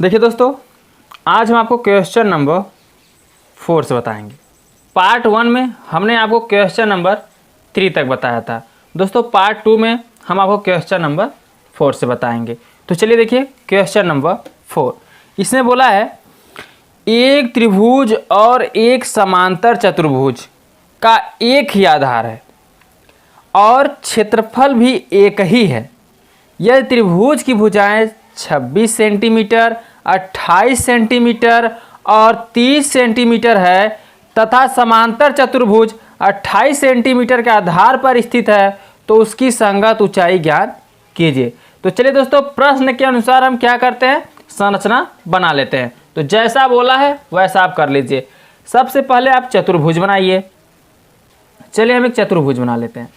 देखिए दोस्तों, आज हम आपको क्वेश्चन नंबर 4 से बताएंगे। पार्ट 1 में हमने आपको क्वेश्चन नंबर 3 तक बताया था। दोस्तों पार्ट 2 में हम आपको क्वेश्चन नंबर 4 से बताएंगे। तो चलिए देखिए क्वेश्चन नंबर 4। इसने बोला है एक त्रिभुज और एक समांतर चतुर्भुज का एक ही आधार है और क्षेत्रफल भी एक ही है। यह त्रिभुज की भुजाएं 26 सेंटीमीटर, 28 सेंटीमीटर और 30 सेंटीमीटर है तथा समांतर चतुर्भुज 28 सेंटीमीटर के आधार पर स्थित है, तो उसकी संगत ऊंचाई ज्ञात कीजिए। तो चलिए दोस्तों, प्रश्न के अनुसार हम क्या करते हैं, संरचना बना लेते हैं। तो जैसा बोला है वैसा आप कर लीजिए। सबसे पहले आप चतुर्भुज बनाइए। चलिए हम एक चतुर्भुज बना लेते हैं।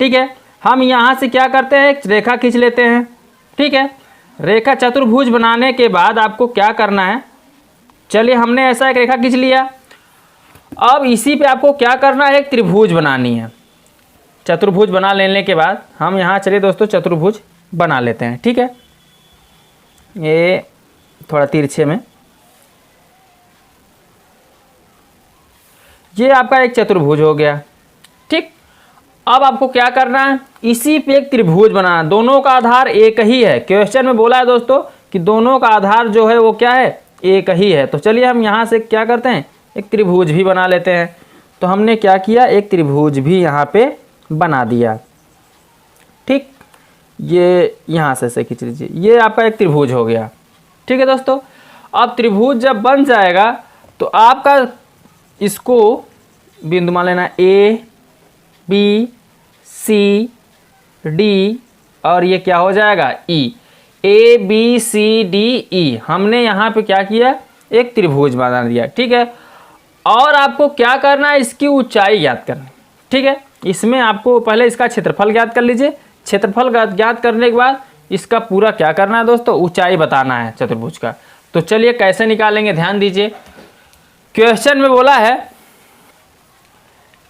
ठीक है, हम यहाँ से क्या करते हैं, एक रेखा खींच लेते हैं। ठीक है, रेखा चतुर्भुज बनाने के बाद आपको क्या करना है, चलिए हमने ऐसा एक रेखा खींच लिया। अब इसी पे आपको क्या करना है, एक त्रिभुज बनानी है। चतुर्भुज बना लेने के बाद हम यहाँ चलिए दोस्तों चतुर्भुज बना लेते हैं। ठीक है, ये थोड़ा तिरछे में, ये आपका एक चतुर्भुज हो गया। ठीक, अब आपको क्या करना है, इसी पे एक त्रिभुज बनाना। दोनों का आधार एक ही है। क्वेश्चन में बोला है दोस्तों कि दोनों का आधार जो है वो क्या है, एक ही है। तो चलिए हम यहाँ से क्या करते हैं, एक त्रिभुज भी बना लेते हैं। तो हमने क्या किया, एक त्रिभुज भी यहाँ पे बना दिया। ठीक, ये यहाँ से खींच लीजिए, ये आपका एक त्रिभुज हो गया। ठीक है दोस्तों, अब त्रिभुज जब बन जाएगा तो आपका इसको बिंदु मान लेना ए, बी, सी, डी और ये क्या हो जाएगा, ई। ए बी सी डी ई हमने यहाँ पे क्या किया, एक त्रिभुज बना दिया। ठीक है, और आपको क्या करना है, इसकी ऊंचाई ज्ञात करनी। ठीक है, इसमें आपको पहले इसका क्षेत्रफल ज्ञात कर लीजिए। क्षेत्रफल ज्ञात करने के बाद इसका पूरा क्या करना है दोस्तों, ऊंचाई बताना है चतुर्भुज का। तो चलिए कैसे निकालेंगे, ध्यान दीजिए। क्वेश्चन में बोला है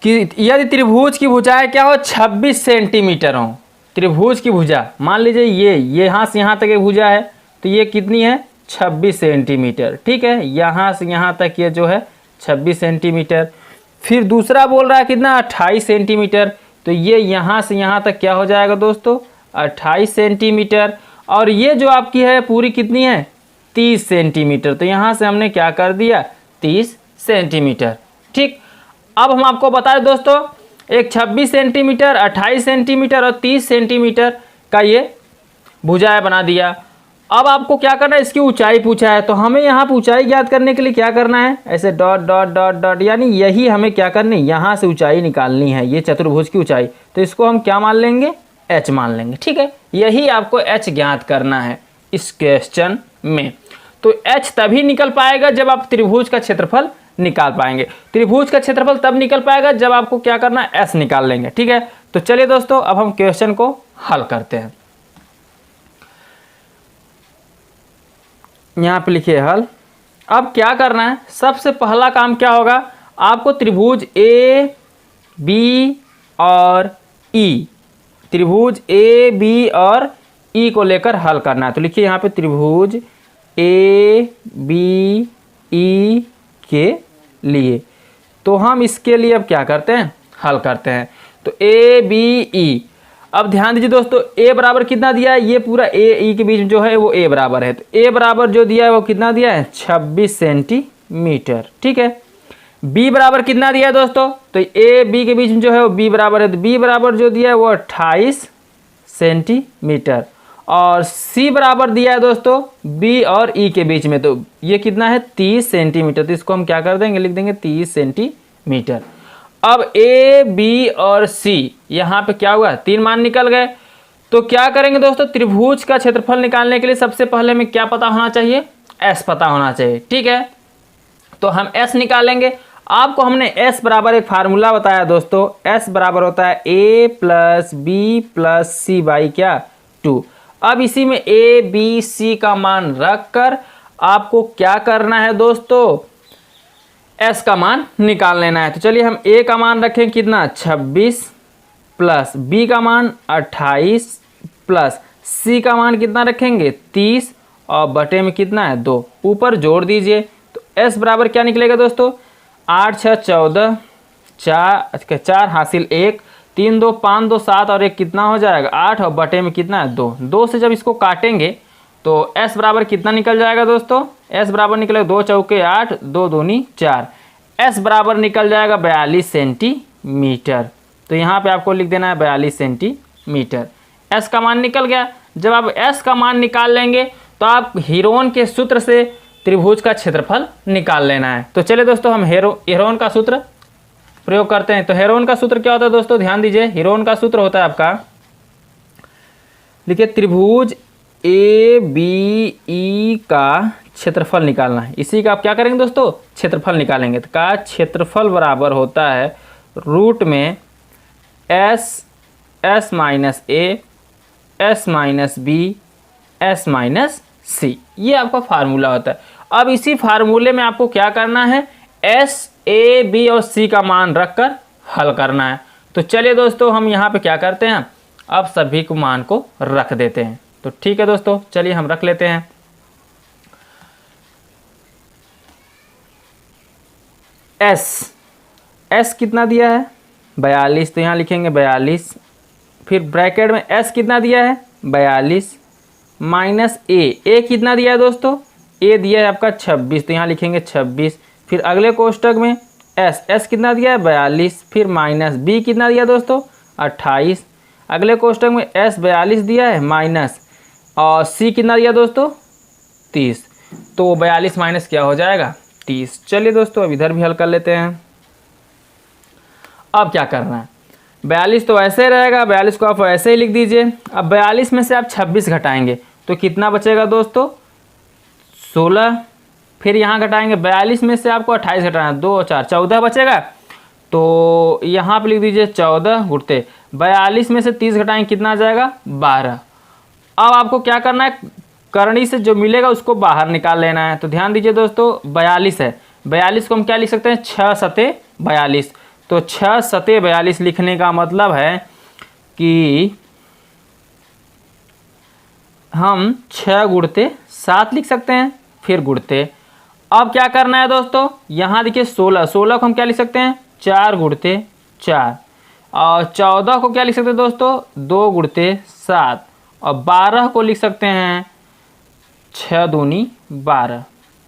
कि यदि त्रिभुज की भुजाएं क्या हो, 26 सेंटीमीटर हो। त्रिभुज की भुजा मान लीजिए ये यहाँ से यहाँ तक एक भुजा है, तो ये कितनी है, 26 सेंटीमीटर। ठीक है, यहाँ से यहाँ तक ये जो है 26 सेंटीमीटर। फिर दूसरा बोल रहा है कितना, 28 सेंटीमीटर। तो ये यहाँ से यहाँ तक क्या हो जाएगा दोस्तों, 28 सेंटीमीटर। और ये जो आपकी है पूरी कितनी है, 30 सेंटीमीटर। तो यहाँ से हमने क्या कर दिया, 30 सेंटीमीटर। ठीक, अब हम आपको बताएं दोस्तों, एक 26 सेंटीमीटर, 28 सेंटीमीटर और 30 सेंटीमीटर का ये भुजाएं बना दिया। अब आपको क्या करना है, इसकी ऊंचाई पूछा है। तो हमें यहाँ ऊंचाई ज्ञात करने के लिए क्या करना है, ऐसे डॉट डॉट डॉट डॉट, यानी यही हमें क्या करनी, यहाँ से ऊंचाई निकालनी है, ये चतुर्भुज की ऊंचाई। तो इसको हम क्या मान लेंगे, h मान लेंगे। ठीक है, यही आपको h ज्ञात करना है इस क्वेश्चन में। तो h तभी निकल पाएगा जब आप त्रिभुज का क्षेत्रफल निकाल पाएंगे। त्रिभुज का क्षेत्रफल तब निकल पाएगा जब आपको क्या करना है, s निकाल लेंगे। ठीक है, तो चलिए दोस्तों अब हम क्वेश्चन को हल करते हैं। यहाँ पे लिखिए हल। अब क्या करना है, सबसे पहला काम क्या होगा, आपको त्रिभुज ए बी और ई, त्रिभुज ए बी और ई को लेकर हल करना है। तो लिखिए यहाँ पे त्रिभुज ए बी ई के लिए। तो हम इसके लिए अब क्या करते हैं, हल करते हैं। तो ए बी ई, अब ध्यान दीजिए दोस्तों, ए बराबर कितना दिया है, ये पूरा ए ई के बीच में जो है वो ए बराबर है। तो ए बराबर जो दिया है वो कितना दिया है, 26 सेंटीमीटर। ठीक है, बी बराबर कितना दिया है दोस्तों, तो ए बी के बीच में जो है वो बी बराबर है। तो बी बराबर जो दिया है वो 28 सेंटीमीटर। और सी बराबर दिया है दोस्तों बी और ई के बीच में, तो ये कितना है, 30 सेंटीमीटर। तो इसको हम क्या कर देंगे, लिख देंगे 30 सेंटीमीटर। अब ए बी और सी यहाँ पे क्या हुआ, 3 मान निकल गए। तो क्या करेंगे दोस्तों, त्रिभुज का क्षेत्रफल निकालने के लिए सबसे पहले में क्या पता होना चाहिए, एस पता होना चाहिए। ठीक है, तो हम एस निकालेंगे। आपको हमने एस बराबर एक फार्मूला बताया दोस्तों, एस बराबर होता है a plus B plus C by क्या 2। अब इसी में ए बी सी का मान रख कर आपको क्या करना है दोस्तों, एस का मान निकाल लेना है। तो चलिए हम ए का मान रखें कितना, 26 प्लस बी का मान 28 प्लस सी का मान कितना रखेंगे 30 और बटे में कितना है 2, ऊपर जोड़ दीजिए तो s बराबर क्या निकलेगा दोस्तों 8 6 14, 4 हासिल 1, 3 2 5 2 7 और 1 कितना हो जाएगा 8 और बटे में कितना है 2। 2 से जब इसको काटेंगे तो s बराबर कितना निकल जाएगा दोस्तों, s बराबर निकलेगा 2 चौके 8, 2 दूनी 4, s बराबर निकल जाएगा 42 सेंटीमीटर। तो यहाँ पे आपको लिख देना है 42 सेंटीमीटर। s का मान निकल गया। जब आप s का मान निकाल लेंगे तो आप हेरोन के सूत्र से त्रिभुज का क्षेत्रफल निकाल लेना है। तो चलिए दोस्तों हम हेरोन का सूत्र प्रयोग करते हैं। तो हेरोन का सूत्र क्या होता है दोस्तों, ध्यान दीजिए। हेरोन का सूत्र होता है आपका, देखिए त्रिभुज ए बी ई का क्षेत्रफल निकालना है। इसी का आप क्या करेंगे दोस्तों, क्षेत्रफल निकालेंगे। तो का क्षेत्रफल बराबर होता है रूट में s minus a, s minus b, s minus c, ये आपका फार्मूला होता है। अब इसी फार्मूले में आपको क्या करना है, एस ए बी और सी का मान रखकर हल करना है। तो चलिए दोस्तों हम यहाँ पे क्या करते हैं, अब सभी को मान को रख देते हैं। तो ठीक है दोस्तों, चलिए हम रख लेते हैं। एस कितना दिया है 42, तो यहाँ लिखेंगे 42, फिर ब्रैकेट में एस कितना दिया है 42 माइनस ए कितना दिया है दोस्तों, ए दिया है आपका 26, तो यहाँ लिखेंगे 26, फिर अगले कोष्टक में एस कितना दिया है 42, फिर माइनस बी कितना दिया दोस्तों 28, अगले कोष्टक में एस 42 दिया है माइनस और सी कितना दिया दोस्तों 30, तो 42 माइनस क्या हो जाएगा 30। चलिए दोस्तों अब इधर भी हल कर लेते हैं। अब क्या करना है, 42 तो ऐसे रहेगा, 42 को आप ऐसे ही लिख दीजिए। अब 42 में से आप 26 घटाएंगे तो कितना बचेगा दोस्तों 16, फिर यहाँ घटाएंगे 42 में से आपको 28 घटाना है, 2 और 4 14 बचेगा। तो यहाँ पे लिख दीजिए 14 गुणते 42 में से 30 घटाएंगे कितना आ जाएगा 12। अब आपको क्या करना है, करनी से जो मिलेगा उसको बाहर निकाल लेना है। तो ध्यान दीजिए दोस्तों 42 है, 42 को हम क्या लिख सकते हैं 6 सते 42, तो 6 सते 42 लिखने का मतलब है कि हम 6 गुणते 7 लिख सकते हैं, फिर गुणते। अब क्या करना है दोस्तों, यहाँ देखिए 16 को हम क्या लिख सकते हैं 4 गुणते 4, और 14 को क्या लिख सकते हैं दोस्तों 2 गुणते 7, और 12 को लिख सकते हैं 6 दूनी 12।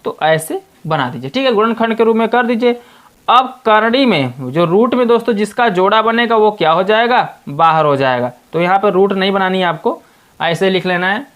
तो ऐसे बना दीजिए, ठीक है, गुणनखंड के रूप में कर दीजिए। अब करनी में जो रूट में दोस्तों जिसका जोड़ा बनेगा वो क्या हो जाएगा बाहर हो जाएगा। तो यहाँ पर रूट नहीं बनानी है आपको, ऐसे लिख लेना है।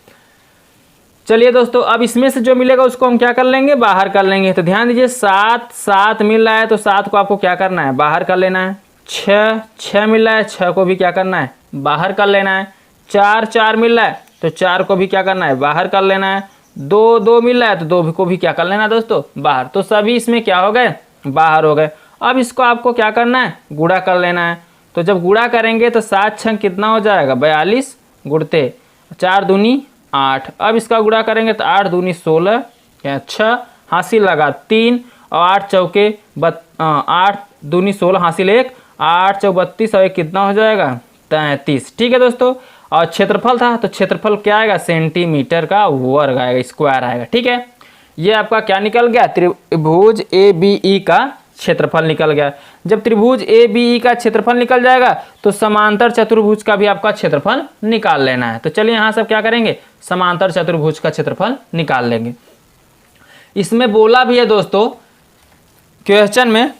चलिए दोस्तों अब इसमें से जो मिलेगा उसको हम क्या कर लेंगे बाहर कर लेंगे। तो ध्यान दीजिए 7 मिल रहा है तो 7 को आपको क्या करना है बाहर कर लेना है। 6 मिल रहा है, 6 को भी क्या करना है बाहर कर लेना है। 4 मिल रहा है तो 4 को भी क्या करना है बाहर कर लेना है। 2 मिल रहा है तो 2 को भी क्या कर लेना है दोस्तों बाहर। तो सभी इसमें क्या हो गए बाहर हो गए। अब इसको आपको क्या करना है गुणा कर लेना है। तो जब गुणा करेंगे तो 7 6 कितना हो जाएगा 42 गुणते 4 दूनी 8। अब इसका गुणा करेंगे तो 8 दूनी 16 या 6 हासिल लगा 3 और 8 चौके 8 दूनी 16 हासिल 1, 8 चौक 32 और 1 कितना हो जाएगा 33। ठीक है दोस्तों, और क्षेत्रफल था तो क्षेत्रफल क्या आएगा सेंटीमीटर का वर्ग आएगा, स्क्वायर आएगा। ठीक है, ये आपका क्या निकल गया त्रिभुज ए बी ई का क्षेत्रफल निकल गया। जब त्रिभुज ए बी ई का क्षेत्रफल निकल जाएगा तो समांतर चतुर्भुज का भी आपका क्षेत्रफल निकाल लेना है। तो चलिए यहाँ सब क्या करेंगे समांतर चतुर्भुज का क्षेत्रफल निकाल लेंगे। इसमें बोला भी है दोस्तों क्वेश्चन में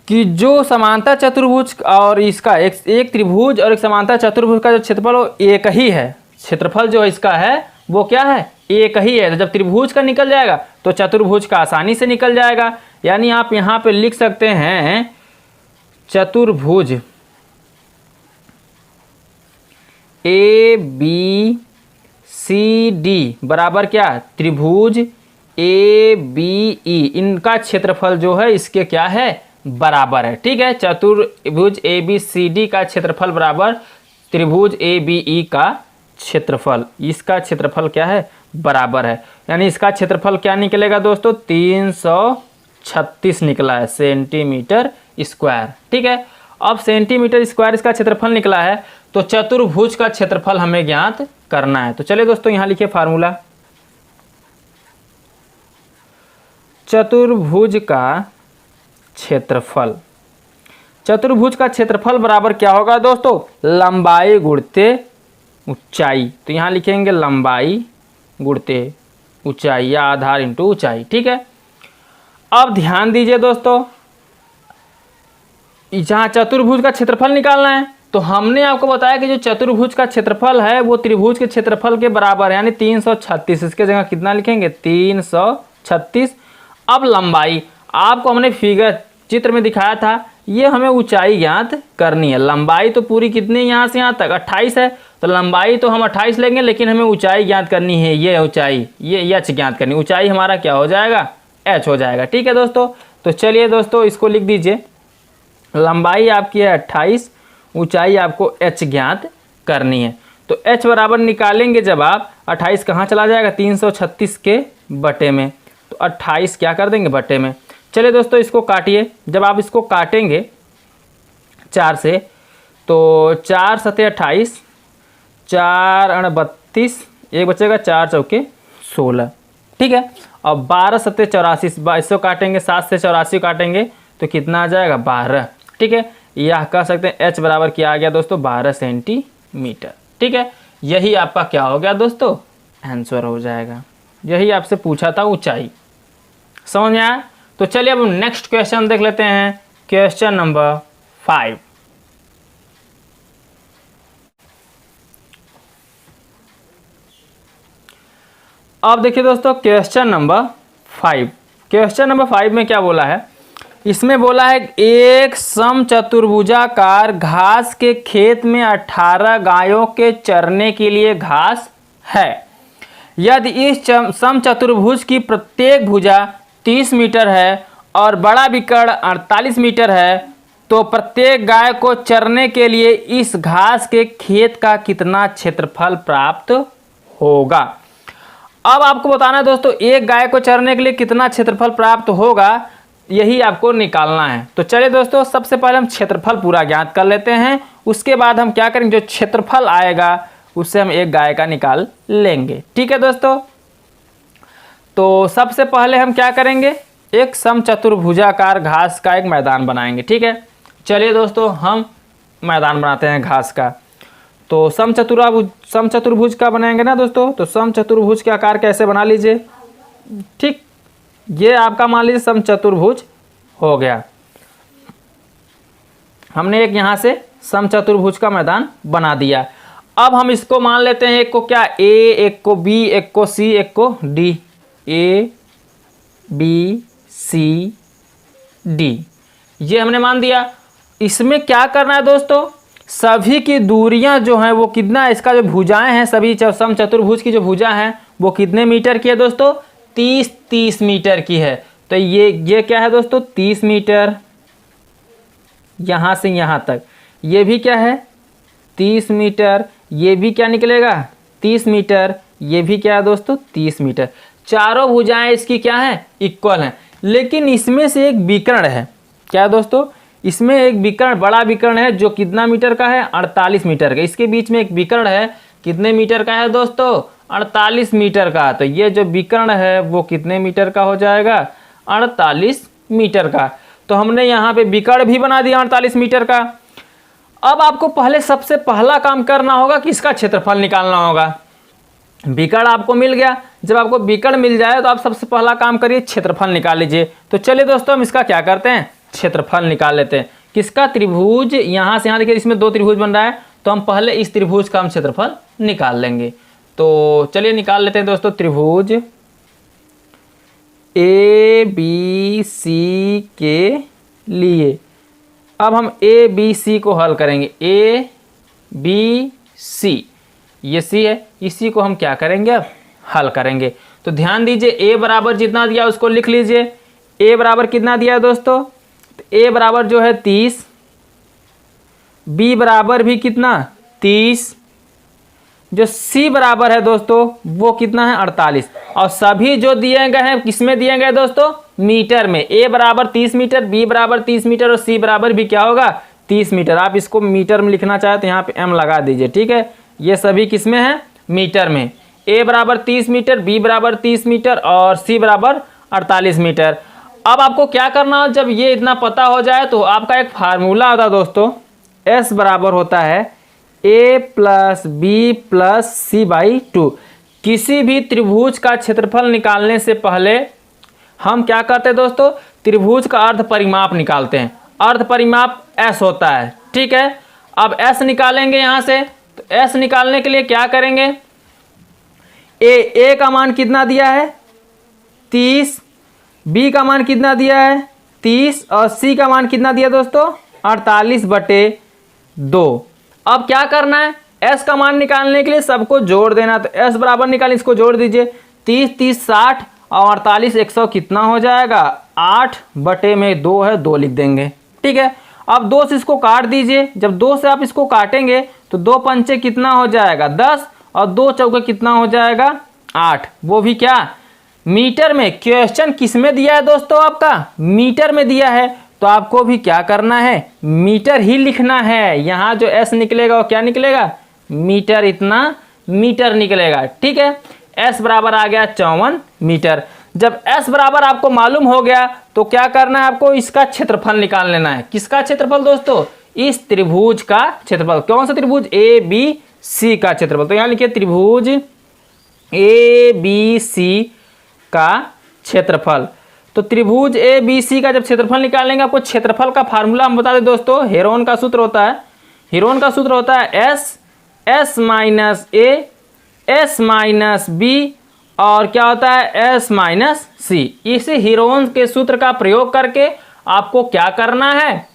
कि जो समांतर चतुर्भुज और इसका एक त्रिभुज और एक समांतर चतुर्भुज का जो क्षेत्रफल वो एक ही है। क्षेत्रफल जो इसका है वो क्या है एक ही है। तो जब त्रिभुज का निकल जाएगा तो चतुर्भुज का आसानी से निकल जाएगा। यानी आप यहाँ पे लिख सकते हैं चतुर्भुज ए बी सी डी बराबर क्या त्रिभुज ए बी ई, इनका क्षेत्रफल जो है इसके क्या है बराबर है। ठीक है, चतुर्भुज ए बी सी डी का क्षेत्रफल बराबर त्रिभुज ए बी ई का क्षेत्रफल, इसका क्षेत्रफल क्या है बराबर है। यानी इसका क्षेत्रफल क्या निकलेगा दोस्तों 336 निकला है सेंटीमीटर स्क्वायर। ठीक है, अब सेंटीमीटर स्क्वायर इसका क्षेत्रफल निकला है तो चतुर्भुज का क्षेत्रफल हमें ज्ञात करना है। तो चलिए दोस्तों यहाँ लिखिए फार्मूला। चतुर्भुज का क्षेत्रफल। चतुर्भुज का क्षेत्रफल बराबर क्या होगा दोस्तों? लंबाई गुणते ऊंचाई। तो यहाँ लिखेंगे लंबाई गुणते ऊंचाई या आधार इंटू ऊंचाई। ठीक है, अब ध्यान दीजिए दोस्तों, जहाँ चतुर्भुज का क्षेत्रफल निकालना है तो हमने आपको बताया कि जो चतुर्भुज का क्षेत्रफल है वो त्रिभुज के क्षेत्रफल के बराबर है, यानी 336। इसके जगह कितना लिखेंगे? 336। अब लंबाई आपको हमने फिगर चित्र में दिखाया था, ये हमें ऊंचाई ज्ञात करनी है। लंबाई तो पूरी कितनी यहाँ से यहाँ तक 28 है, तो लंबाई तो हम 28 लेंगे, लेकिन हमें ऊंचाई ज्ञात करनी है। ये ऊंचाई, ये एच ज्ञात करनी। ऊंचाई हमारा क्या हो जाएगा? एच हो जाएगा। ठीक है दोस्तों, तो चलिए दोस्तों इसको लिख दीजिए। लंबाई आपकी है 28, ऊंचाई आपको एच ज्ञात करनी है। तो एच बराबर निकालेंगे जब आप, 28 कहाँ चला जाएगा? 336 के बटे में, तो 28 क्या कर देंगे? बटे में। चलिए दोस्तों इसको काटिए। जब आप इसको काटेंगे 4 से, तो 4 सते 28, 4 अण 32, एक बचेगा 4 चौके 16। ठीक है, अब 12 सते 84, 22 काटेंगे, 7 से 84 काटेंगे तो कितना आ जाएगा? 12। ठीक है, यह कह सकते हैं एच बराबर क्या आ गया दोस्तों? 12 सेंटीमीटर। ठीक है, यही आपका क्या हो गया दोस्तों? आंसर हो जाएगा। यही आपसे पूछा था ऊंचाई। समझ में आया? तो चलिए अब नेक्स्ट क्वेश्चन देख लेते हैं, क्वेश्चन नंबर 5। अब देखिए दोस्तों क्वेश्चन नंबर 5। क्वेश्चन नंबर 5 में क्या बोला है? इसमें बोला है एक समचतुर्भुजाकार घास के खेत में 18 गायों के चरने के लिए घास है। यदि इस समचतुर्भुज की प्रत्येक भुजा 30 मीटर है और बड़ा विकर्ण 48 मीटर है, तो प्रत्येक गाय को चरने के लिए इस घास के खेत का कितना क्षेत्रफल प्राप्त होगा? अब आपको बताना है दोस्तों, एक गाय को चरने के लिए कितना क्षेत्रफल प्राप्त होगा, यही आपको निकालना है। तो चलिए दोस्तों सबसे पहले हम क्षेत्रफल पूरा ज्ञात कर लेते हैं, उसके बाद हम क्या करेंगे? जो क्षेत्रफल आएगा उससे हम एक गाय का निकाल लेंगे। ठीक है दोस्तों, तो सबसे पहले हम क्या करेंगे? एक समचतुर्भुजाकार घास का एक मैदान बनाएंगे। ठीक है, चलिए दोस्तों हम मैदान बनाते हैं घास का। तो समचतुर्भुज का बनाएंगे ना दोस्तों, तो समचतुर्भुज के आकार कैसे बना लीजिए। ठीक, ये आपका मान लीजिए समचतुर्भुज हो गया। हमने एक यहाँ से समचतुर्भुज का मैदान बना दिया। अब हम इसको मान लेते हैं, एक को क्या? ए, एक को बी, एक को सी, एक को D. A B C D, ये हमने मान दिया। इसमें क्या करना है दोस्तों? सभी की दूरियां जो हैं वो कितना, इसका जो भुजाएं हैं सभी समचतुर्भुज की जो भुजा हैं वो कितने मीटर की है दोस्तों? 30 मीटर की है। तो ये क्या है दोस्तों? 30 मीटर। यहां से यहां तक ये भी क्या है? 30 मीटर। ये भी क्या निकलेगा? 30 मीटर। ये भी क्या है दोस्तों? 30 मीटर। चारों भुजाएं इसकी क्या है? इक्वल हैं। लेकिन इसमें से एक विकर्ण है। क्या है दोस्तों? इसमें एक विकर्ण, बड़ा विकर्ण है जो कितना मीटर का है? 48 मीटर का। इसके बीच में एक विकर्ण है, कितने मीटर का है दोस्तों? 48 मीटर का। तो ये जो विकर्ण है वो कितने मीटर का हो जाएगा? 48 मीटर का। तो हमने यहाँ पे विकर्ण भी बना दिया 48 मीटर का। अब आपको पहले सबसे पहला काम करना होगा कि इसका क्षेत्रफल निकालना होगा। विकर्ण आपको मिल गया। जब आपको विकर्ण मिल जाए तो आप सबसे पहला काम करिए, क्षेत्रफल निकाल लीजिए। तो चलिए दोस्तों हम इसका क्या करते हैं? क्षेत्रफल निकाल लेते हैं। किसका? त्रिभुज। यहाँ से यहाँ देखिए इसमें 2 त्रिभुज बन रहा है, तो हम पहले इस त्रिभुज का हम क्षेत्रफल निकाल लेंगे। तो चलिए निकाल लेते हैं दोस्तों त्रिभुज ए बी सी के लिए। अब हम ए बी सी को हल करेंगे। ए बी सी, ये सी है, इसी को हम क्या करेंगे? अब हल करेंगे। तो ध्यान दीजिए, ए बराबर जितना दिया उसको लिख लीजिए। ए बराबर कितना दिया है दोस्तों? तो ए बराबर जो है 30, बी बराबर भी कितना? 30, जो सी बराबर है दोस्तों वो कितना है? 48। और सभी जो दिए गए हैं किसमें दिए गए दोस्तों? मीटर में। ए बराबर 30 मीटर, बी बराबर 30 मीटर और सी बराबर भी क्या होगा? 30 मीटर। आप इसको मीटर में लिखना चाहे तो यहाँ पे एम लगा दीजिए। ठीक है, ये सभी किसमें है? मीटर में। ए बराबर 30 मीटर, बी बराबर 30 मीटर और सी बराबर 48 मीटर। अब आपको क्या करना है, जब ये इतना पता हो जाए तो आपका एक फार्मूला होता है दोस्तों, S बराबर होता है A plus B plus C by 2। किसी भी त्रिभुज का क्षेत्रफल निकालने से पहले हम क्या करते हैं दोस्तों, त्रिभुज का अर्ध परिमाप निकालते हैं। अर्ध परिमाप S होता है, ठीक है। अब S निकालेंगे यहाँ से, तो S निकालने के लिए क्या करेंगे, A का मान कितना दिया है 30, B का मान कितना दिया है 30 और C का मान कितना दिया दोस्तों 48/2। अब क्या करना है, S का मान निकालने के लिए सबको जोड़ देना। तो S बराबर निकालें, इसको जोड़ दीजिए, 30 30 60 और 48 100 कितना हो जाएगा 8/2 है, 2 लिख देंगे, ठीक है। अब 2 से इसको काट दीजिए, जब 2 से आप इसको काटेंगे तो 2 पंचे कितना हो जाएगा 10 और 2 चौके कितना हो जाएगा 8, वो भी क्या मीटर में। क्वेश्चन किस में दिया है दोस्तों, आपका मीटर में दिया है, तो आपको भी क्या करना है मीटर ही लिखना है। यहाँ जो S निकलेगा वो क्या निकलेगा मीटर, इतना मीटर निकलेगा, ठीक है। S बराबर आ गया 54 मीटर। जब S बराबर आपको मालूम हो गया तो क्या करना है, आपको इसका क्षेत्रफल निकाल लेना है। किसका क्षेत्रफल दोस्तों, इस त्रिभुज का क्षेत्रफल। कौन सा त्रिभुज, ABC का क्षेत्रफल। तो यहाँ लिखिए त्रिभुज ABC का क्षेत्रफल। तो त्रिभुज ABC का जब क्षेत्रफल निकालेंगे, आपको क्षेत्रफल का फार्मूला हम बता दें दोस्तों, हेरोन का सूत्र होता है, हेरोन का सूत्र होता है S minus A S minus B और क्या होता है S माइनस C। इसी हेरोन के सूत्र का प्रयोग करके आपको क्या करना है,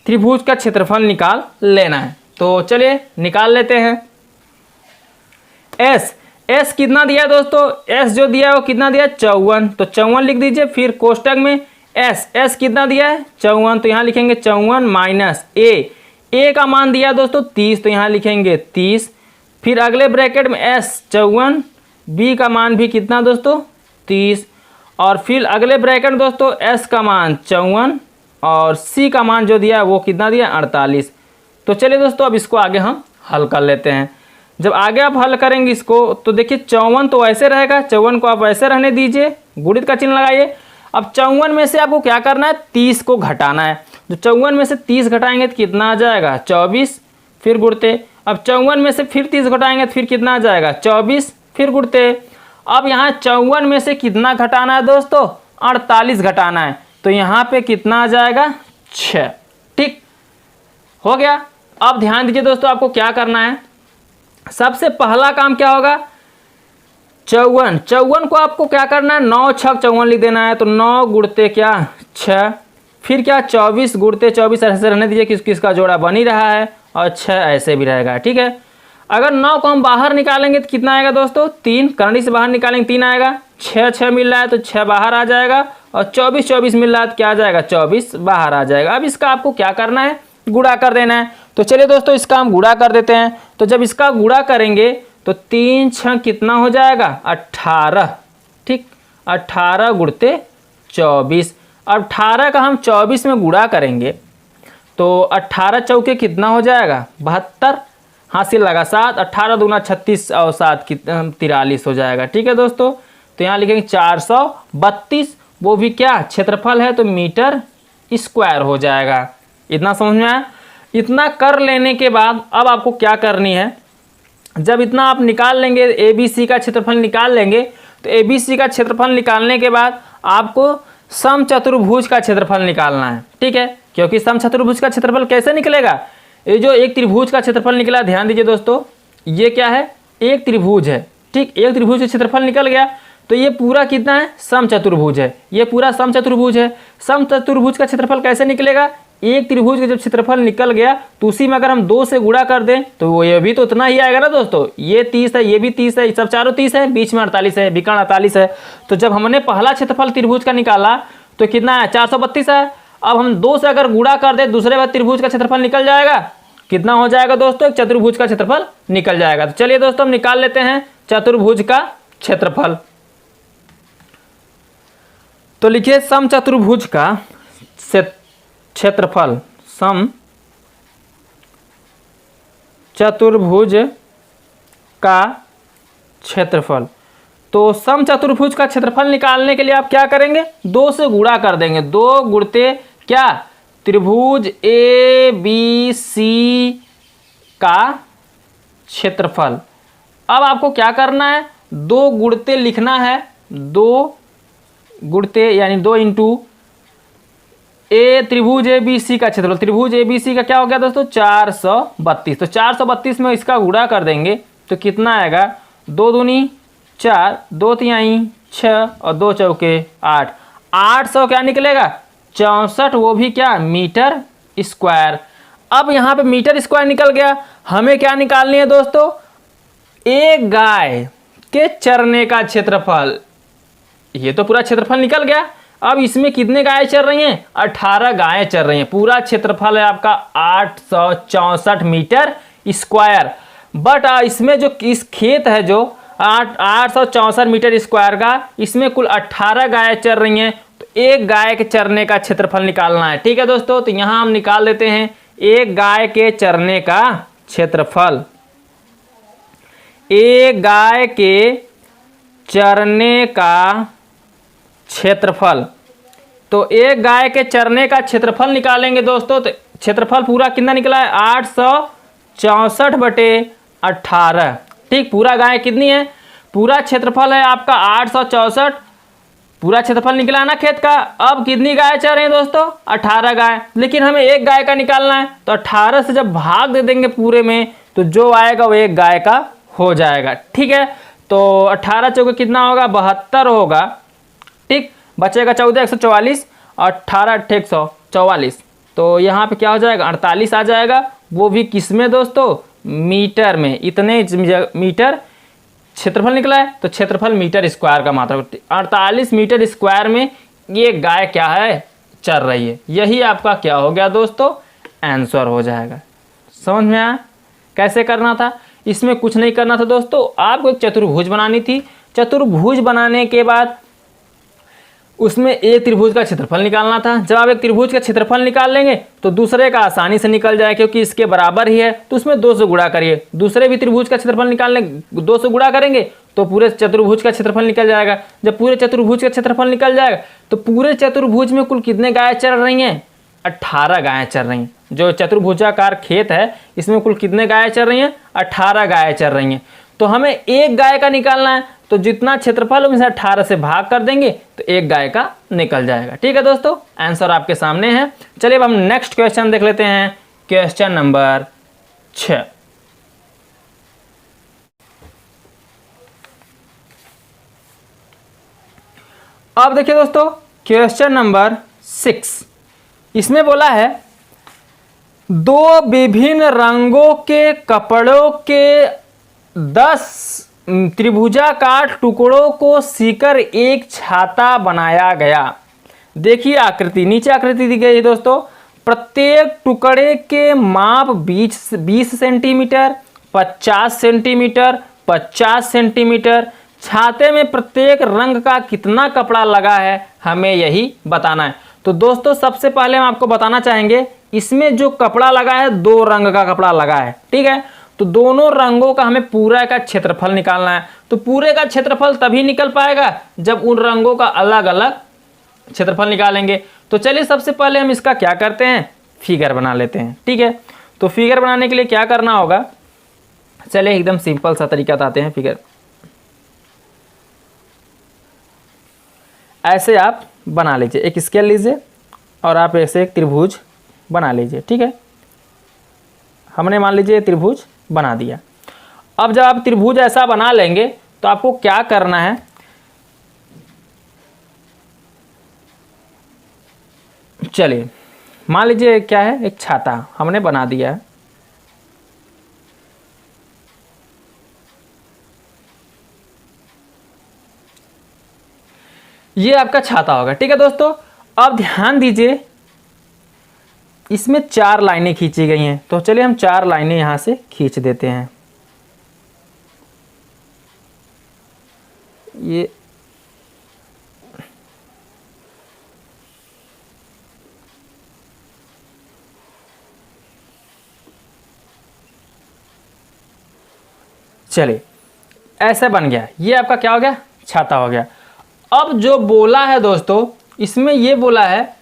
त्रिभुज का क्षेत्रफल निकाल लेना है। तो चलिए निकाल लेते हैं। S कितना दिया है दोस्तों, S जो दिया है वो कितना दिया है 54, तो 54 लिख दीजिए। फिर कोष्टक में S कितना दिया है 54, तो यहाँ लिखेंगे 54 माइनस A का मान दिया है दोस्तों 30, तो यहाँ लिखेंगे 30। फिर अगले ब्रैकेट में S 54, B का मान भी कितना दोस्तों 30 और फिर अगले ब्रैकेट में दोस्तों S का मान 54 और C का मान जो दिया है वो कितना दिया 48। तो चलिए दोस्तों अब इसको आगे हम हल कर लेते हैं। जब आगे आप हल करेंगे इसको तो देखिए 54 तो ऐसे रहेगा, 54 को आप ऐसे रहने दीजिए, गुणित का चिन्ह लगाइए। अब 54 में से आपको क्या करना है 30 को घटाना है। जो 54 में से 30 घटाएंगे तो कितना आ जाएगा 24, फिर गुणते। अब 54 में से फिर 30 घटाएंगे तो फिर कितना आ जाएगा 24, फिर गुणते। अब यहाँ 54 में से कितना घटाना है दोस्तों 48 घटाना है, तो यहाँ पे कितना आ जाएगा 6, ठीक हो गया। अब ध्यान दीजिए दोस्तों, आपको क्या करना है, सबसे पहला काम क्या होगा 54 को आपको क्या करना है 9 6 54 लिख देना है। तो 9 गुणते क्या 6, फिर क्या 24 गुणते 24 ऐसे रहने दीजिए, किसका जोड़ा बन ही रहा है और 6 ऐसे भी रहेगा, ठीक है। अगर 9 को हम बाहर निकालेंगे तो कितना आएगा दोस्तों 3, करंडी से बाहर निकालेंगे 3 आएगा, 6 मिल रहा है तो 6 बाहर आ जाएगा और 24 मिल रहा है तो क्या आ जाएगा 24 बाहर आ जाएगा। अब इसका आपको क्या करना है गुणा कर देना है। तो चलिए दोस्तों इसका हम गुणा कर देते हैं। तो जब इसका गुणा करेंगे तो 3 6 कितना हो जाएगा 18, ठीक 18 गुणते 24। अब 18 का हम 24 में गुणा करेंगे तो 18 चौके कितना हो जाएगा 72, हासिल लगा 7, 18 दूना 36 और 7 43 हो जाएगा, ठीक है दोस्तों। तो यहाँ लिखेंगे 432, वो भी क्या क्षेत्रफल है तो मीटर स्क्वायर हो जाएगा। इतना समझ में आया। इतना कर लेने के बाद अब आपको क्या करनी है, जब इतना आप निकाल लेंगे ABC का क्षेत्रफल निकाल लेंगे, तो ABC का क्षेत्रफल निकालने के बाद आपको समचतुर्भुज का क्षेत्रफल निकालना है, ठीक है। क्योंकि समचतुर्भुज का क्षेत्रफल कैसे निकलेगा, ये जो एक त्रिभुज का क्षेत्रफल निकला, ध्यान दीजिए दोस्तों, ये क्या है एक त्रिभुज है, ठीक। एक त्रिभुज का क्षेत्रफल निकल गया तो ये पूरा कितना है समचतुर्भुज है, ये पूरा समचतुर्भुज है। समचतुर्भुज का क्षेत्रफल कैसे निकलेगा, एक त्रिभुज का जब क्षेत्रफल निकल गया तो उसी में अगर हम 2 से गुणा कर दें तो वो ये भी तो उतना ही आएगा ना दोस्तों। ये 30 है, ये भी 30 है, सब चारों 30 है, बीच में 48 है, विकर्ण 48 है। तो जब हमने पहला क्षेत्रफल त्रिभुज का निकाला तो कितना है 432 है। अब हम 2 से अगर गुणा कर दें दूसरे बार त्रिभुज का क्षेत्रफल निकल जाएगा, कितना हो जाएगा दोस्तों एक चतुर्भुज का क्षेत्रफल निकल जाएगा। तो चलिए दोस्तों हम निकाल लेते हैं चतुर्भुज का क्षेत्रफल। तो लिखिए समचतुर्भुज का क्षेत्रफल, सम चतुर्भुज का क्षेत्रफल। तो समचतुर्भुज का क्षेत्रफल निकालने के लिए आप क्या करेंगे, 2 से गुणा कर देंगे। 2 गुणते क्या, त्रिभुज ए बी सी का क्षेत्रफल। अब आपको क्या करना है, 2 गुणते लिखना है, 2 गुणते यानी 2 इंटू ए त्रिभुज ए बी सी का क्षेत्रफल। त्रिभुज ए बी सी का क्या हो गया दोस्तों, 432। तो 432 में इसका गुणा कर देंगे तो कितना आएगा, 2 दूनी 4, 2 तिहाई 6 और 2 चौके 8। 800 क्या निकलेगा, 64, वो भी क्या, मीटर स्क्वायर। अब यहाँ पे मीटर स्क्वायर निकल गया। हमें क्या निकालनी है दोस्तों, एक गाय के चरने का क्षेत्रफल। ये तो पूरा क्षेत्रफल निकल गया। अब इसमें कितने गायें चर रही हैं, 18 गायें चर रही हैं। पूरा क्षेत्रफल है आपका 864 मीटर स्क्वायर। बट इसमें जो इस खेत है जो 864 मीटर स्क्वायर का, इसमें कुल 18 गायें चर रही हैं। तो एक गाय के चरने का क्षेत्रफल निकालना है। ठीक है दोस्तों, तो यहाँ हम निकाल देते हैं एक गाय के चरने का क्षेत्रफल। एक गाय के चरने का क्षेत्रफल, तो एक गाय के चरने का क्षेत्रफल निकालेंगे दोस्तों। तो क्षेत्रफल पूरा कितना निकला है, 864/18। ठीक, पूरा गाय कितनी है, पूरा क्षेत्रफल है आपका 864। पूरा क्षेत्रफल निकला ना खेत का। अब कितनी गाय चर रही हैं दोस्तों, 18 गाय। लेकिन हमें एक गाय का निकालना है, तो 18 से जब भाग दे देंगे पूरे में, तो जो आएगा वो एक गाय का हो जाएगा। ठीक है, तो 18 चौके कितना होगा, 72 होगा। ठीक, बचेगा 14, 144, 18 8 144। तो यहाँ पे क्या हो जाएगा, 48 आ जाएगा। वो भी किस में दोस्तों, मीटर में। इतने मीटर क्षेत्रफल निकला है, तो क्षेत्रफल मीटर स्क्वायर का मात्रा 48 मीटर स्क्वायर में ये गाय क्या है, चर रही है। यही आपका क्या हो गया दोस्तों, आंसर हो जाएगा। समझ में आया कैसे करना था। इसमें कुछ नहीं करना था दोस्तों, आपको एक चतुर्भुज बनानी थी। चतुर्भुज बनाने के बाद उसमें एक त्रिभुज का क्षेत्रफल निकालना था। जब आप एक त्रिभुज का क्षेत्रफल निकाल लेंगे तो दूसरे का आसानी से निकल जाए, क्योंकि इसके बराबर ही है। तो उसमें 2 से गुणा करिए। दूसरे भी त्रिभुज का क्षेत्रफल निकालने 2 से गुणा करेंगे तो पूरे चतुर्भुज का क्षेत्रफल निकल जाएगा। जब पूरे चतुर्भुज का क्षेत्रफल निकल जाएगा तो पूरे चतुर्भुज में कुल कितने गाय चर रही हैं, 18 गायें चर रही हैं। जो चतुर्भुजाकार खेत है इसमें कुल कितने गायें चर रही हैं, 18 गायें चर रही हैं। तो हमें एक गाय का निकालना है, तो जितना क्षेत्रफल उनसे 18 से भाग कर देंगे तो एक गाय का निकल जाएगा। ठीक है दोस्तों, आंसर आपके सामने है। चलिए अब हम नेक्स्ट क्वेश्चन देख लेते हैं, क्वेश्चन नंबर 6। अब देखिए दोस्तों, क्वेश्चन नंबर 6, इसमें बोला है 2 विभिन्न रंगों के कपड़ों के 10 त्रिभुजाकार टुकड़ों को सीकर एक छाता बनाया गया। देखिए आकृति, नीचे आकृति दी गई है दोस्तों। प्रत्येक टुकड़े के माप 20 सेंटीमीटर, 50 सेंटीमीटर, 50 सेंटीमीटर। छाते में प्रत्येक रंग का कितना कपड़ा लगा है, हमें यही बताना है। तो दोस्तों सबसे पहले हम आपको बताना चाहेंगे, इसमें जो कपड़ा लगा है 2 रंग का कपड़ा लगा है। ठीक है, तो दोनों रंगों का हमें पूरा का क्षेत्रफल निकालना है। तो पूरे का क्षेत्रफल तभी निकल पाएगा जब उन रंगों का अलग अलग क्षेत्रफल निकालेंगे। तो चलिए सबसे पहले हम इसका क्या करते हैं, फिगर बना लेते हैं। ठीक है, तो फिगर बनाने के लिए क्या करना होगा, चलिए एकदम सिंपल सा तरीका बताते हैं। फिगर ऐसे आप बना लीजिए, एक स्केल लीजिए और आप ऐसे एक त्रिभुज बना लीजिए। ठीक है, हमने मान लीजिए त्रिभुज बना दिया। अब जब आप त्रिभुज ऐसा बना लेंगे तो आपको क्या करना है, चलिए मान लीजिए क्या है, एक छाता हमने बना दिया है। ये आपका छाता होगा। ठीक है दोस्तों, अब ध्यान दीजिए इसमें 4 लाइनें खींची गई हैं। तो चलिए हम 4 लाइनें यहां से खींच देते हैं। ये चलिए ऐसा बन गया। ये आपका क्या हो गया, छाता हो गया। अब जो बोला है दोस्तों, इसमें ये बोला है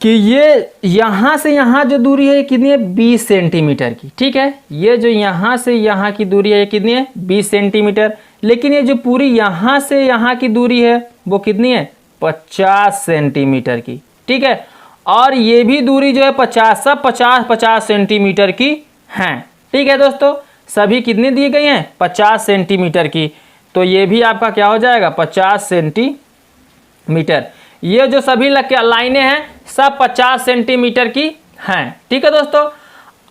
कि ये यहाँ से यहाँ जो दूरी है कितनी है, 20 सेंटीमीटर की। ठीक है, ये जो यहाँ से यहाँ की दूरी है ये कितनी है, 20 सेंटीमीटर। लेकिन ये जो पूरी यहाँ से यहाँ की दूरी है वो कितनी है, 50 सेंटीमीटर की। ठीक है, और ये भी दूरी जो है 50, सब 50-50 सेंटीमीटर की हैं। ठीक है दोस्तों, सभी कितनी दी गई हैं, 50 सेंटीमीटर की। तो ये भी आपका क्या हो जाएगा, 50 सेंटीमीटर। ये जो सभी लाइनें हैं सब 50 सेंटीमीटर की हैं। ठीक है दोस्तों,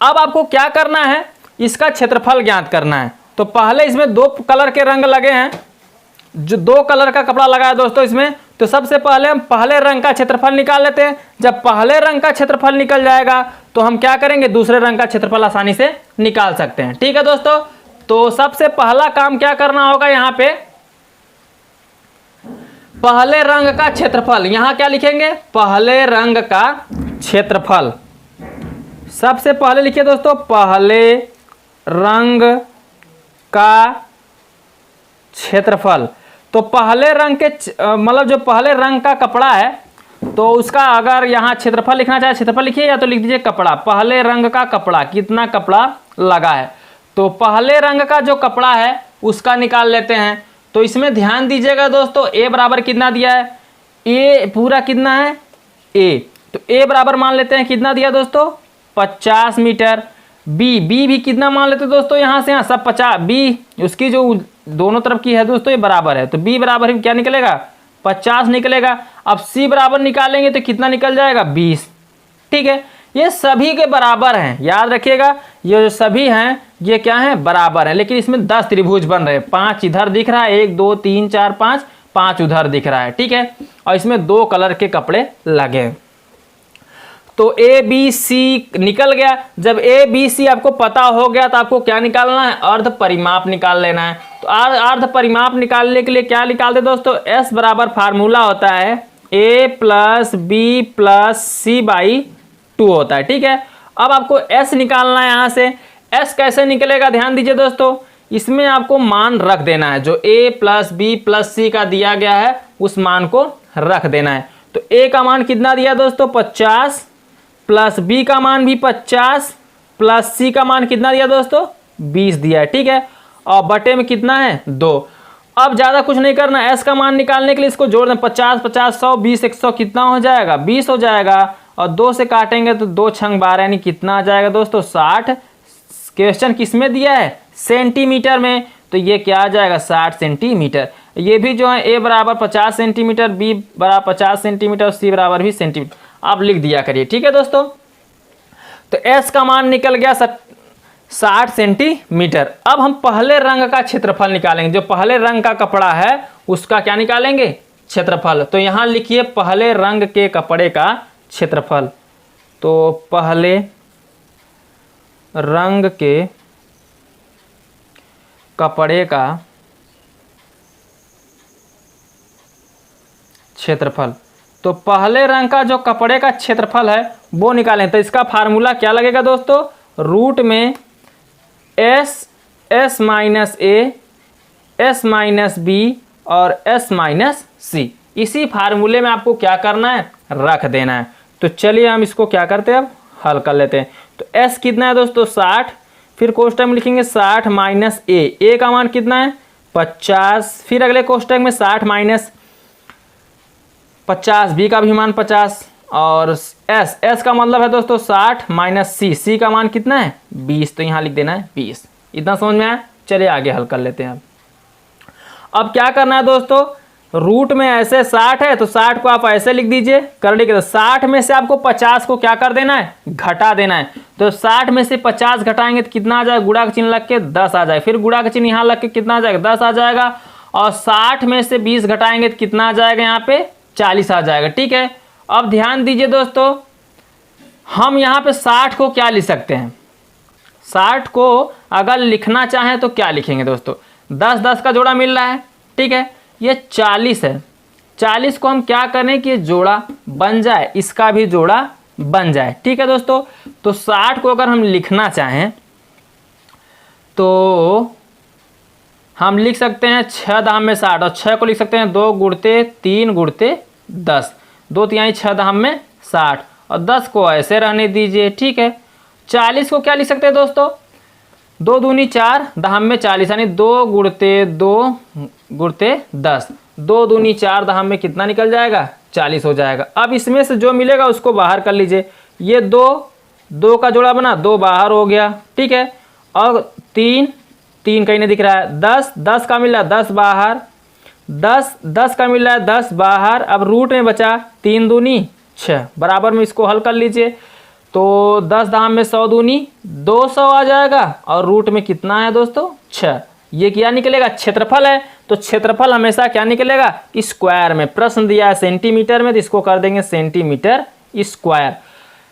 अब आपको क्या करना है, इसका क्षेत्रफल ज्ञात करना है। तो पहले इसमें 2 कलर के रंग लगे हैं, जो 2 कलर का कपड़ा लगा है दोस्तों इसमें। तो सबसे पहले हम पहले रंग का क्षेत्रफल निकाल लेते हैं। जब पहले रंग का क्षेत्रफल निकल जाएगा तो हम क्या करेंगे, दूसरे रंग का क्षेत्रफल आसानी से निकाल सकते हैं। ठीक है दोस्तों, तो सबसे पहला काम क्या करना होगा, यहाँ पे पहले रंग का क्षेत्रफल, यहां क्या लिखेंगे, पहले रंग का क्षेत्रफल। सबसे पहले लिखिए दोस्तों, पहले रंग का क्षेत्रफल। तो पहले रंग के मतलब जो पहले रंग का कपड़ा है, तो उसका अगर यहां क्षेत्रफल लिखना चाहे क्षेत्रफल लिखिए, या तो लिख दीजिए कपड़ा। पहले रंग का कपड़ा, कितना कपड़ा लगा है। तो पहले रंग का जो कपड़ा है उसका निकाल लेते हैं। तो इसमें ध्यान दीजिएगा दोस्तों, ए बराबर कितना दिया है, ए पूरा कितना है, ए। तो ए बराबर मान लेते हैं कितना दिया दोस्तों, 50 मीटर। बी भी कितना मान लेते हैं दोस्तों, यहाँ से यहाँ सब 50, बी उसकी जो दोनों तरफ की है दोस्तों ये बराबर है। तो बी बराबर क्या निकलेगा, 50 निकलेगा। अब सी बराबर निकालेंगे तो कितना निकल जाएगा, 20। ठीक है, ये सभी के बराबर हैं, याद रखिएगा, ये जो सभी हैं ये क्या हैं, बराबर हैं। लेकिन इसमें 10 त्रिभुज बन रहे हैं, 5 इधर दिख रहा है, 1 2 3 4 5, 5 उधर दिख रहा है। ठीक है, और इसमें 2 कलर के कपड़े लगे हैं। तो ए बी सी निकल गया। जब ए बी सी आपको पता हो गया तो आपको क्या निकालना है, अर्ध परिमाप निकाल लेना है। तो अर्ध परिमाप निकालने के लिए क्या निकालते दोस्तों, एस बराबर फार्मूला होता है a plus B plus C by 2 होता है। ठीक है, अब आपको एस निकालना है। यहाँ से एस कैसे निकलेगा, ध्यान दीजिए दोस्तों, इसमें आपको मान रख देना है, जो ए प्लस बी प्लस सी का दिया गया है उस मान को रख देना है। तो ए का मान कितना दिया दोस्तों, 50, प्लस बी का मान भी 50, प्लस सी का मान कितना दिया दोस्तों, 20 दिया है। ठीक है, और बटे में कितना है, 2। अब ज़्यादा कुछ नहीं करना, एस का मान निकालने के लिए इसको जोड़ दें, 50 50 100 20 100 कितना हो जाएगा, 20 हो जाएगा। और 2 से काटेंगे तो 2 छंग 12 यानी कितना आ जाएगा दोस्तों, 60। क्वेश्चन किस में दिया है, सेंटीमीटर में, तो ये क्या आ जाएगा, 60 सेंटीमीटर। ये भी जो है ए बराबर 50 सेंटीमीटर, बी बराबर 50 सेंटीमीटर, सी बराबर भी सेंटीमीटर, आप लिख दिया करिए। ठीक है दोस्तों, तो एस का मान निकल गया 60 सेंटीमीटर। अब हम पहले रंग का क्षेत्रफल निकालेंगे, जो पहले रंग का कपड़ा है उसका क्या निकालेंगे, क्षेत्रफल। तो यहाँ लिखिए पहले रंग के कपड़े का क्षेत्रफल। तो पहले रंग के कपड़े का क्षेत्रफल। तो पहले रंग का जो कपड़े का क्षेत्रफल है वो निकालें। तो इसका फार्मूला क्या लगेगा दोस्तों, रूट में s minus a, s minus B और एस माइनस सी। इसी फार्मूले में आपको क्या करना है, रख देना है। तो चलिए हम इसको क्या करते हैं, अब हल कर लेते हैं। तो एस कितना है दोस्तों, 60, फिर कोष्टक में लिखेंगे 60 माइनस ए का मान कितना है, 50, फिर अगले कोष्टक में 60 माइनस 50, बी का भी मान 50, और एस का मतलब है दोस्तों 60 माइनस सी का मान कितना है, 20। तो यहाँ लिख देना है 20। इतना समझ में आया, चलिए आगे हल कर लेते हैं। अब क्या करना है दोस्तों, रूट में ऐसे 60 है तो 60 को आप ऐसे लिख दीजिए, कर लीजिए। 60 में से आपको 50 को क्या कर देना है, घटा देना है। तो 60 में से 50 घटाएंगे तो कितना आ जाएगा, गुणा का चिन्ह लग के 10 आ जाएगा, फिर गुणा का चिन्ह यहाँ लग के कितना आ जाएगा, 10 आ जाएगा। और 60 में से 20 घटाएंगे तो कितना आ जाएगा, यहाँ पे 40 आ जाएगा। ठीक है, अब ध्यान दीजिए दोस्तों, हम यहाँ पे 60 को क्या लिख सकते हैं, 60 को अगर लिखना चाहें तो क्या लिखेंगे दोस्तों, 10 10 का जोड़ा मिल रहा है। ठीक है, ये 40 है, 40 को हम क्या करें कि जोड़ा बन जाए, इसका भी जोड़ा बन जाए। ठीक है दोस्तों, तो 60 को अगर हम लिखना चाहें तो हम लिख सकते हैं 6 दहम में 60 और 6 को लिख सकते हैं 2 गुणते 3 गुणते 10, 2 तिहाई 6 दहम में 60 और 10 को ऐसे रहने दीजिए। ठीक है, 40 को क्या लिख सकते हैं दोस्तों, 2 दूनी 4 दहम में 40 यानी 2 गुणते 10, 2 दूनी 4 दहम में कितना निकल जाएगा, 40 हो जाएगा। अब इसमें से जो मिलेगा उसको बाहर कर लीजिए। ये 2 का जोड़ा बना, 2 बाहर हो गया। ठीक है, और 3 कहीं नहीं दिख रहा है, 10 का मिल रहा है 10 बाहर, 10 का मिल रहा है 10 बाहर। अब रूट में बचा 3 दूनी 6, बराबर में इसको हल कर लीजिए। तो 10 दहम में 100 दूनी 200 आ जाएगा और रूट में कितना है दोस्तों, 6। ये क्या निकलेगा, क्षेत्रफल है। तो क्षेत्रफल हमेशा क्या निकलेगा, स्क्वायर में। प्रश्न दिया है सेंटीमीटर में तो इसको कर देंगे सेंटीमीटर स्क्वायर।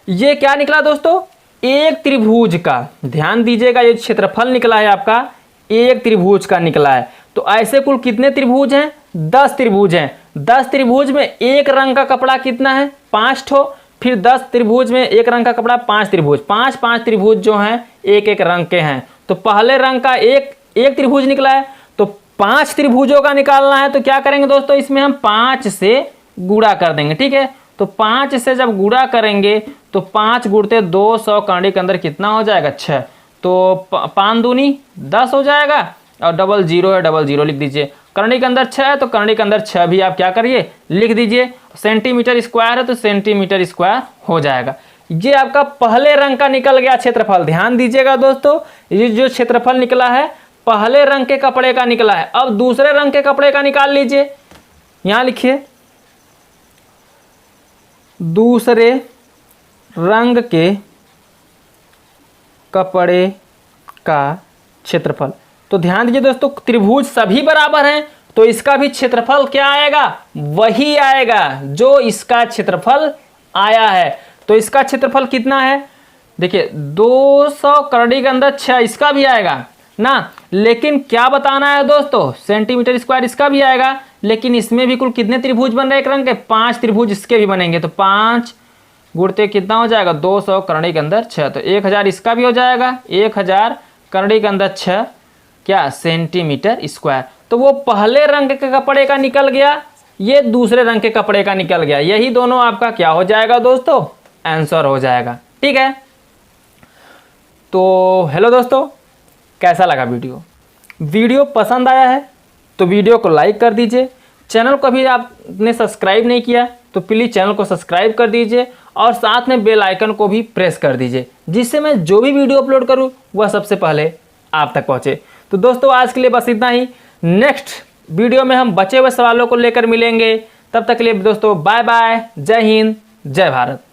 ये क्या निकला दोस्तों, एक त्रिभुज का, ध्यान दीजिएगा, ये क्षेत्रफल निकला है आपका एक त्रिभुज का निकला है। तो ऐसे कुल कितने त्रिभुज हैं, 10 त्रिभुज हैं। 10 त्रिभुज में एक रंग का कपड़ा कितना है, 5 ठो। फिर 10 त्रिभुज में एक रंग का कपड़ा 5 त्रिभुज, 5 त्रिभुज जो हैं एक एक रंग के हैं। तो पहले रंग का एक त्रिभुज निकला है, तो 5 त्रिभुजों का निकालना है। तो क्या करेंगे दोस्तों, इसमें हम 5 से गुणा कर देंगे। ठीक है, तो 5 से जब गुणा करेंगे तो 5 गुणते 200 करने के अंदर कितना हो जाएगा, 6। तो 5 दूनी 10 हो जाएगा और डबल जीरो है, डबल जीरो लिख दीजिए। करनी के अंदर 6 है तो करनी के अंदर 6 भी आप क्या करिए, लिख दीजिए। सेंटीमीटर स्क्वायर है तो सेंटीमीटर स्क्वायर हो जाएगा। ये आपका पहले रंग का निकल गया क्षेत्रफल। ध्यान दीजिएगा दोस्तों, ये जो क्षेत्रफल निकला है पहले रंग के कपड़े का निकला है। अब दूसरे रंग के कपड़े का निकाल लीजिए। यहां लिखिए दूसरे रंग के कपड़े का क्षेत्रफल। तो ध्यान दीजिए दोस्तों, त्रिभुज सभी बराबर हैं तो इसका भी क्षेत्रफल क्या आएगा, वही आएगा जो इसका क्षेत्रफल आया है। तो इसका क्षेत्रफल कितना है, देखिए 200 करनी के अंदर 6, इसका भी आएगा ना। लेकिन क्या बताना है दोस्तों, सेंटीमीटर स्क्वायर इसका भी आएगा, लेकिन इसमें भी कुल कितने त्रिभुज बन रहे हैं एक रंग के, 5 त्रिभुज इसके भी बनेंगे। तो 5 गुणते कितना हो जाएगा, 200 करनी के अंदर 6, तो 1000 इसका भी हो जाएगा। 1000 करनी के अंदर 6 क्या, सेंटीमीटर स्क्वायर। तो वो पहले रंग के कपड़े का निकल गया, ये दूसरे रंग के कपड़े का निकल गया। यही दोनों आपका क्या हो जाएगा दोस्तों, आंसर हो जाएगा। ठीक है, तो हेलो दोस्तों, कैसा लगा वीडियो पसंद आया है तो वीडियो को लाइक कर दीजिए। चैनल को भी आपने सब्सक्राइब नहीं किया तो प्लीज़ चैनल को सब्सक्राइब कर दीजिए और साथ में बेल आइकन को भी प्रेस कर दीजिए, जिससे मैं जो भी वीडियो अपलोड करूं वह सबसे पहले आप तक पहुंचे। तो दोस्तों आज के लिए बस इतना ही। नेक्स्ट वीडियो में हम बचे हुए सवालों को लेकर मिलेंगे। तब तक के लिए दोस्तों बाय बाय, जय हिंद, जय भारत।